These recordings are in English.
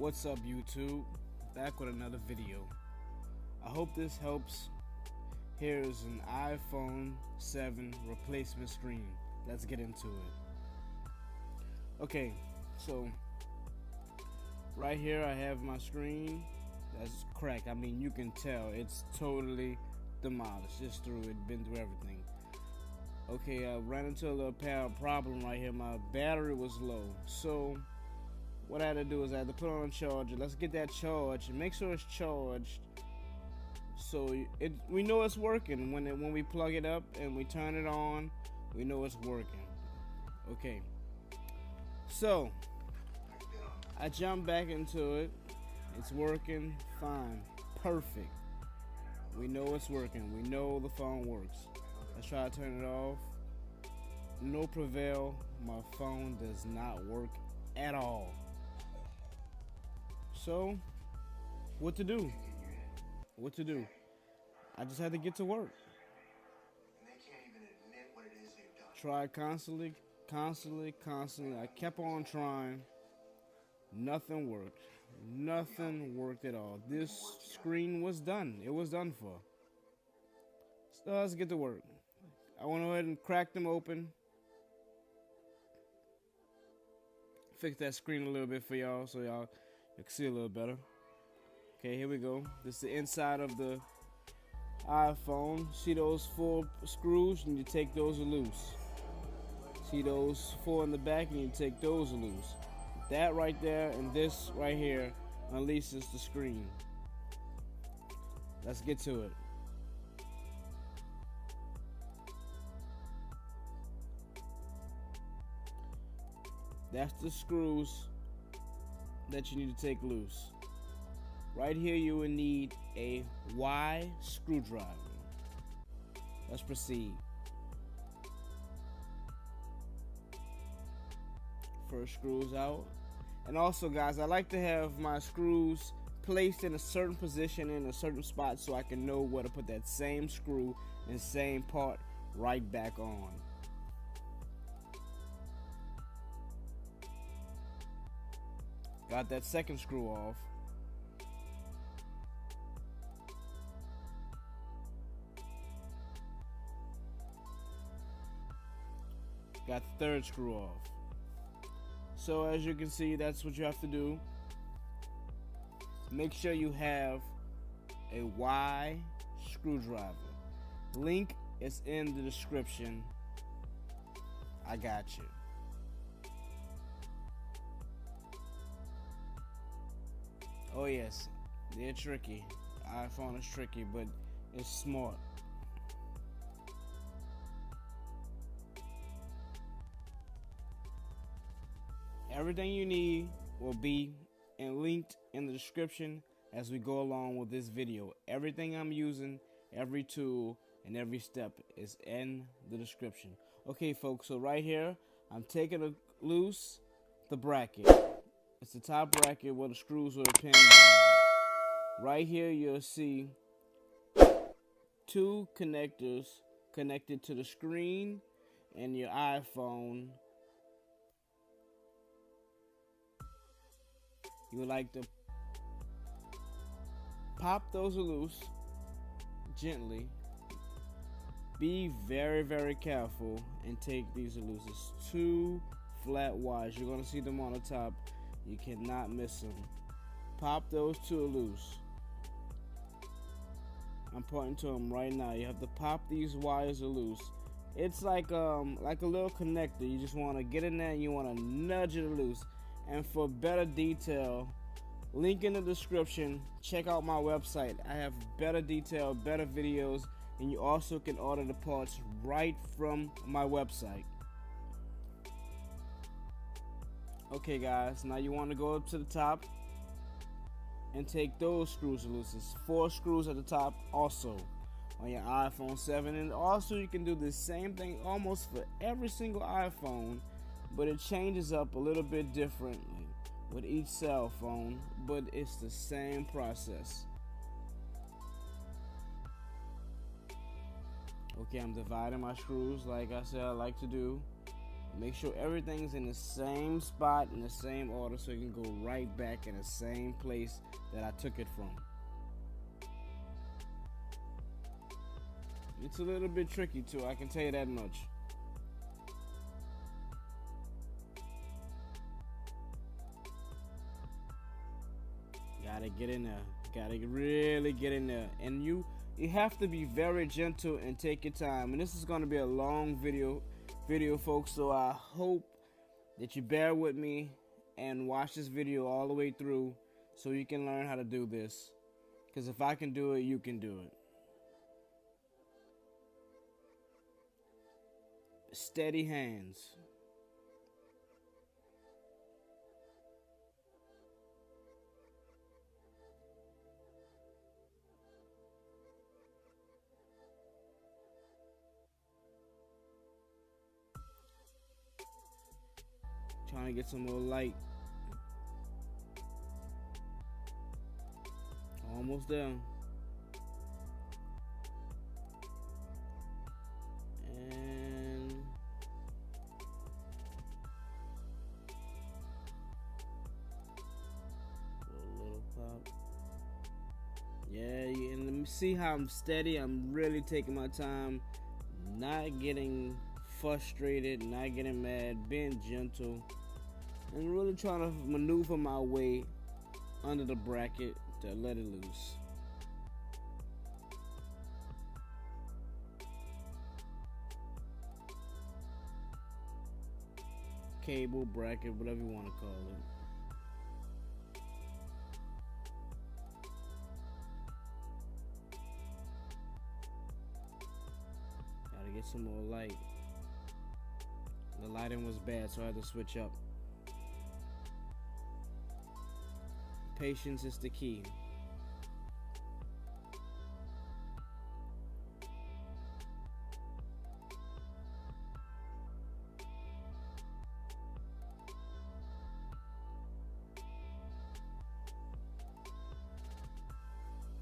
What's up, YouTube? Back with another video. I hope this helps. Here's an iPhone 7 replacement screen. Let's get into it. Okay, so right here I have my screen. That's cracked. I mean, you can tell it's totally demolished. Just been through everything. Okay, I ran into a little problem right here. My battery was low, so what I had to do is I had to put on a charger. Let's get that charged and make sure it's charged, so we know it's working. When we plug it up and we turn it on, we know it's working. Okay, so I jumped back into it. It's working fine, perfect. We know it's working. We know the phone works. Let's try to turn it off. No prevail. My phone does not work at all. So, what to do? What to do? I just had to get to work. Tried constantly. I kept on trying. Nothing worked. Nothing worked at all. This screen was done. It was done for. So let's get to work. I went ahead and cracked them open. Fix that screen a little bit for y'all so y'all can see a little better. Okay, here we go. This is the inside of the iPhone. See those 4 screws, and you take those loose. See those 4 in the back, and you take those loose. That right there and this right here unleashes the screen. Let's get to it. That's the screws that you need to take loose. Right here you will need a Y screwdriver. Let's proceed. First screws out. And also, guys, I like to have my screws placed in a certain position in a certain spot so I can know where to put that same screw and same part right back on. Got that second screw off. Got the third screw off. So as you can see, that's what you have to do. Make sure you have a Y screwdriver. Link is in the description. I got you. Oh yes, they're tricky. iPhone is tricky, but it's smart. Everything you need will be linked in the description as we go along with this video. Everything I'm using, every tool, and every step is in the description. Okay, folks, so right here, I'm taking loose the bracket. It's the top bracket where the screws are pinned down. Right here, you'll see 2 connectors connected to the screen and your iPhone. You would like to pop those loose gently. Be very, very careful and take these loose. It's 2 flat wires. You're going to see them on the top. You cannot miss them. Pop those 2 loose. I'm pointing to them right now. You have to pop these wires loose. It's like a little connector. You just want to get in there and you want to nudge it loose. And for better detail, link in the description. Check out my website. I have better detail, better videos, and you also can order the parts right from my website. Okay, guys, now you want to go up to the top and take those screws loose. It's 4 screws at the top also on your iPhone 7. And also you can do the same thing almost for every single iPhone, but it changes up a little bit differently with each cell phone, but it's the same process. Okay, I'm dividing my screws like I said I like to do. Make sure everything's in the same spot, in the same order, so you can go right back in the same place that I took it from. It's a little bit tricky too, I can tell you that much. Gotta get in there. Gotta really get in there. And you have to be very gentle and take your time. And this is gonna be a long video folks, so I hope that you bear with me and watch this video all the way through so you can learn how to do this. Because if I can do it, you can do it. Steady hands. Trying to get some more light. Almost there. And a little pop. Yeah, and let me see how I'm steady. I'm really taking my time, not getting frustrated, not getting mad, being gentle, and really trying to maneuver my way under the bracket to let it loose. Cable, bracket, whatever you want to call it. Gotta get some more light. The lighting was bad, so I had to switch up. Patience is the key.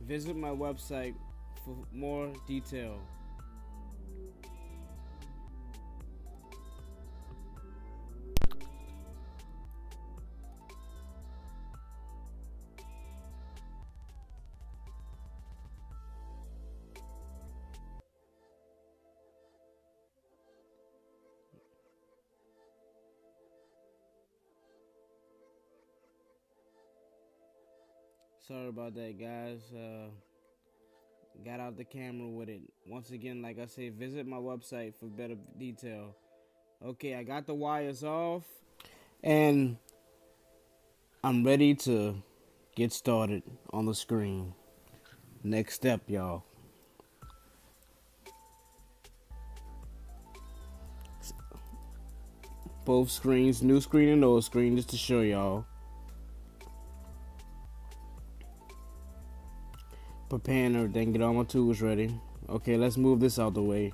Visit my website for more detail. Sorry about that, guys. Got out the camera with it. Once again, like I said, visit my website for better detail. Okay, I got the wires off, and I'm ready to get started on the screen. Next step, y'all. Both screens, new screen and old screen, just to show y'all. Preparing everything, get all my tools ready. Okay, let's move this out the way.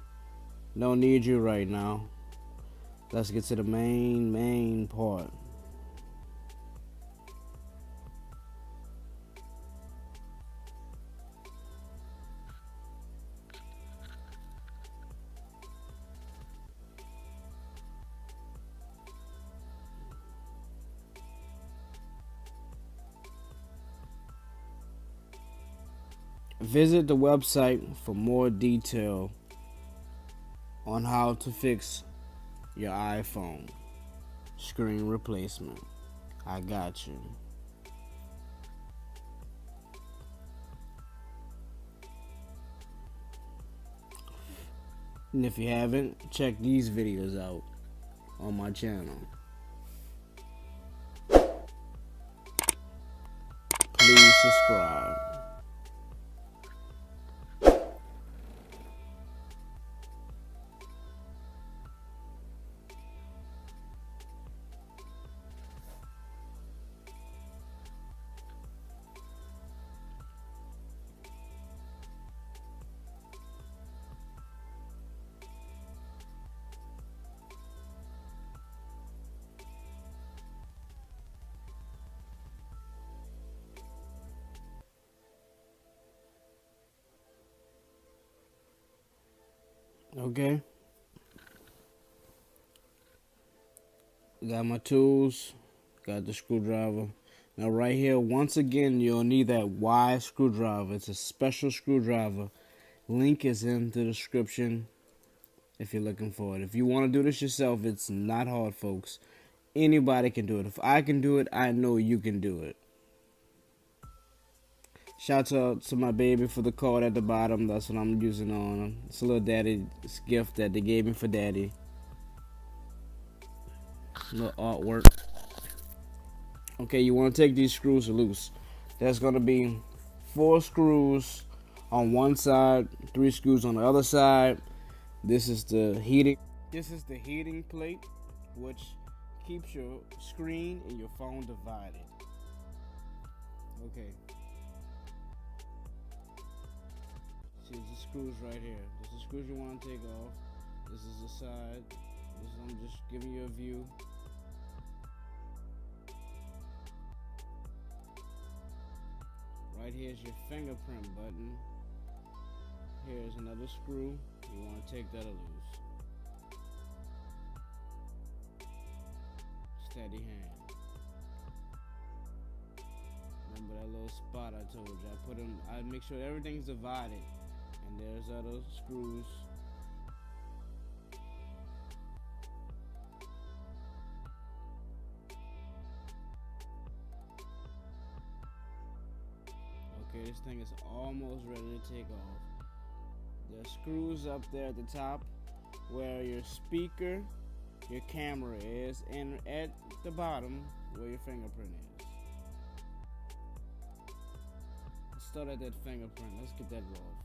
Don't need you right now. Let's get to the main part. Visit the website for more detail on how to fix your iPhone screen replacement. I got you. And if you haven't, check these videos out on my channel. Please subscribe. Okay. Got my tools, got the screwdriver. Now right here, once again, you'll need that Y screwdriver. It's a special screwdriver. Link is in the description if you're looking for it. If you want to do this yourself, it's not hard, folks. Anybody can do it. If I can do it, I know you can do it. Shouts out to my baby for the card at the bottom. That's what I'm using on. It's a little daddy's gift that they gave me for daddy. Little artwork. Okay, you want to take these screws loose. There's going to be 4 screws on one side, 3 screws on the other side. This is the heating. This is the heating plate, which keeps your screen and your phone divided. Okay. See, the screws right here. This is the screws you want to take off. This is the side. I'm just giving you a view. Right here's your fingerprint button. Here's another screw. You want to take that loose. Steady hand. Remember that little spot I told you? I make sure everything's divided. And there's other screws. Okay, this thing is almost ready to take off. There's screws up there at the top where your speaker, your camera is, and at the bottom where your fingerprint is. Let's start at that fingerprint. Let's get that off.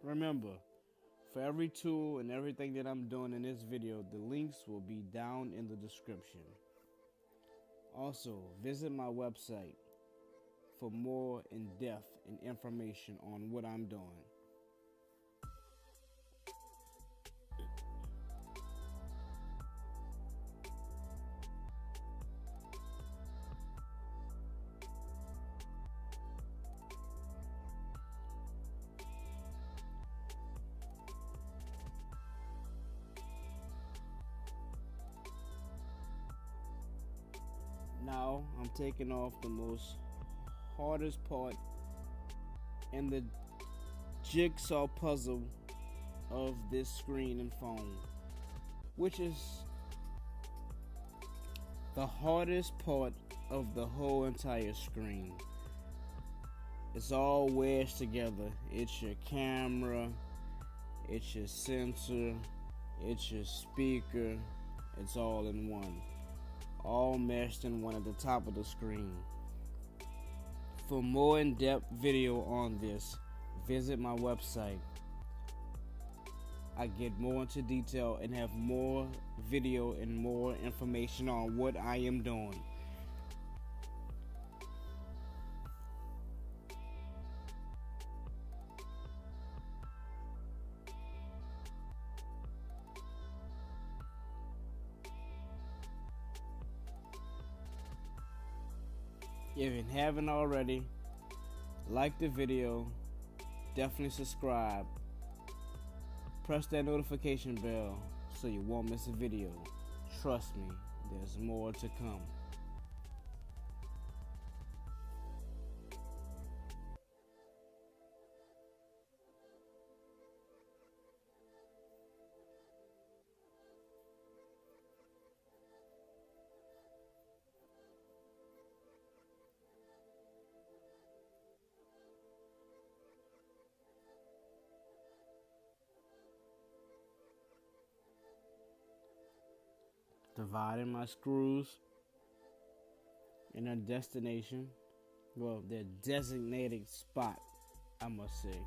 Remember, for every tool and everything that I'm doing in this video, the links will be down in the description. Also, visit my website for more in-depth and information on what I'm doing. Now I'm taking off the most hardest part in the jigsaw puzzle of this screen and phone, which is the hardest part of the whole entire screen. It's all wedged together. It's your camera, it's your sensor, it's your speaker, it's all in one. All meshed in one at the top of the screen. For more in-depth video on this, visit my website. I get more into detail and have more video and more information on what I am doing. If you haven't already, like the video, definitely subscribe. Press that notification bell so you won't miss a video. Trust me, there's more to come. Dividing my screws in their destination, well, their designated spot, I must say.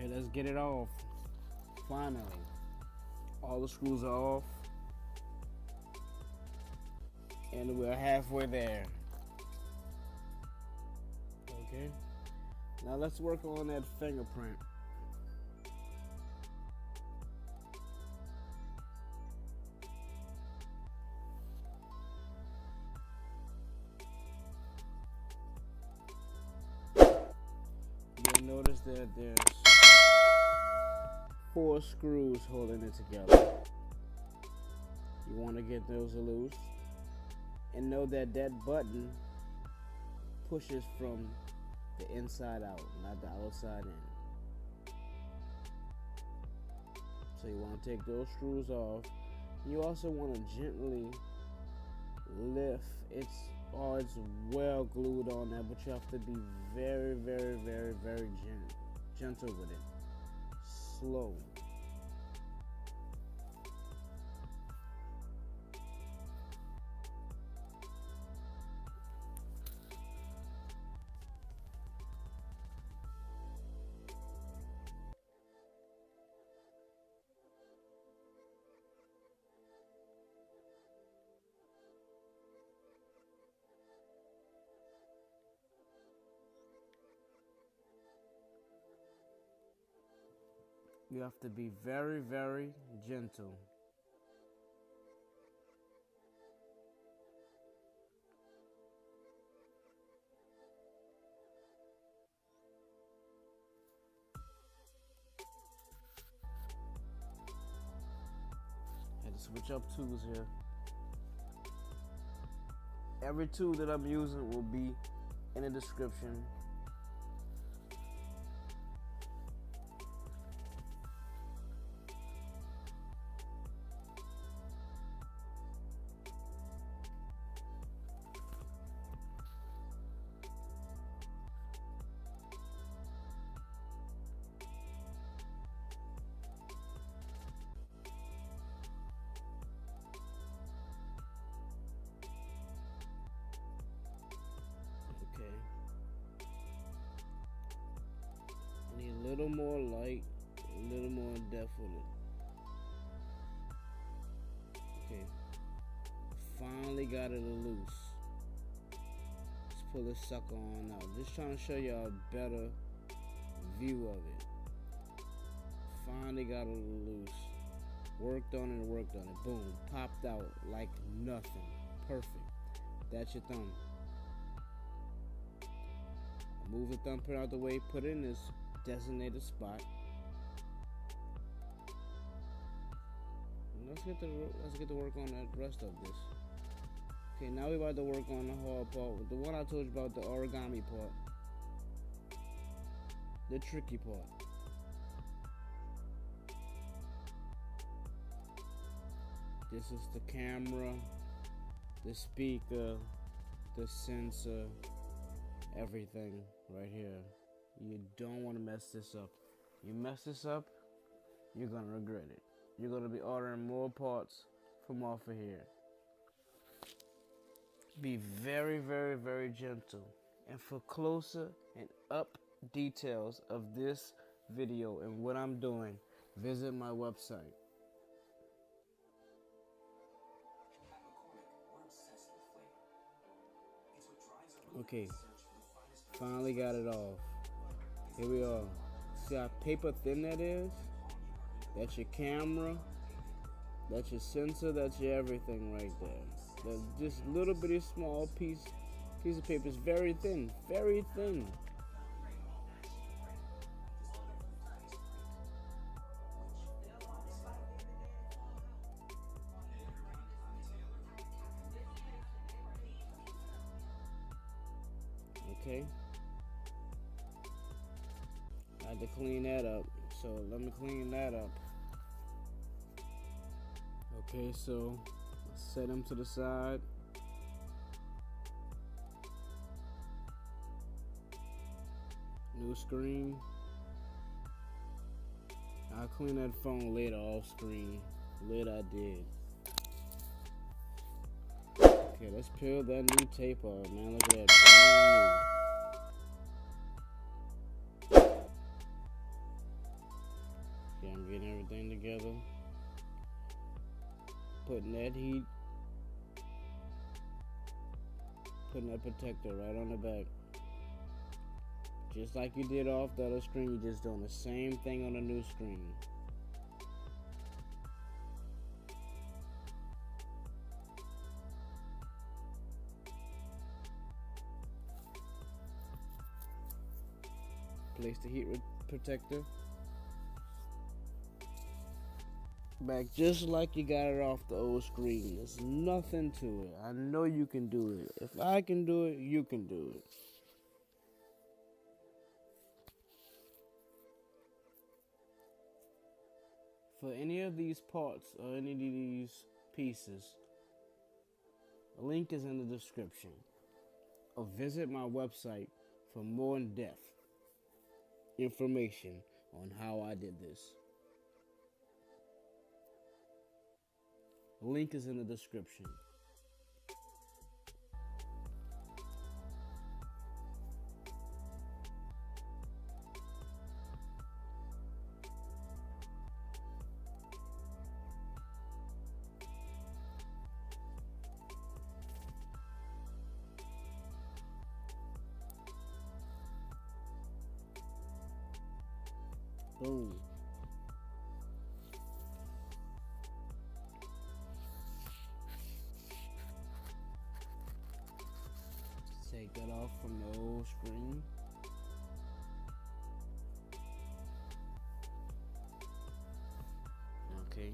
Alright, let's get it off. Finally. All the screws are off. And we're halfway there. Okay. Now let's work on that fingerprint. You'll notice that there's 4 screws holding it together. You want to get those loose. And know that that button pushes from the inside out, not the outside in. So you want to take those screws off. You also want to gently lift. It's well glued on there, but you have to be very, very, very, very gentle with it. Slow. You have to be very, very gentle. Had to switch up tools here. Every tool that I'm using will be in the description. A little more light, a little more in depth with it. Okay, finally got it loose. Let's pull this sucker on out. Just trying to show y'all a better view of it. Finally got it loose. Worked on it. Boom, popped out like nothing. Perfect. That's your thumb. Move the thumbprint out the way. Put it in this designated spot. Let's get to work on the rest of this. Okay, now we're about to work on the hard part, the one I told you about, the origami part, the tricky part. This is the camera, the speaker, the sensor, everything right here. You don't want to mess this up. You mess this up, you're gonna regret it. You're gonna be ordering more parts from off of here. Be very, very, very gentle. And for closer and up details of this video and what I'm doing, visit my website. Okay, finally got it off. Here we are. See how paper thin that is? That's your camera. That's your sensor. That's your everything right there. This little bitty small piece of paper is very thin. Very thin. Okay. I had to clean that up, so let me clean that up. Okay, so let's set them to the side. New screen. I'll clean that phone later off screen. Later I did. Okay, let's peel that new tape off, man. Look at that, brand new. getting everything together, putting that heat, putting that protector right on the back. Just like you did off the other screen, you're just doing the same thing on the new screen. Place the heat protector back just like you got it off the old screen. There's nothing to it. I know you can do it. If I can do it, you can do it. For any of these parts or any of these pieces, a link is in the description. Or visit my website for more in-depth information on how I did this. The link is in the description. Boom. Take that off from the old screen. Okay.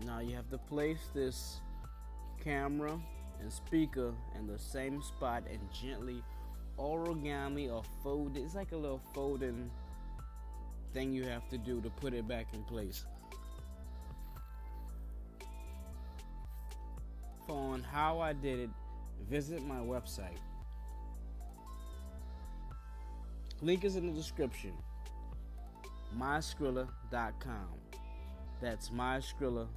Now you have to place this camera and speaker in the same spot and gently origami or fold it. It's like a little folding thing you have to do to put it back in place. For on how I did it, visit my website. Link is in the description. SKrllA.com. That's SKrllA.com.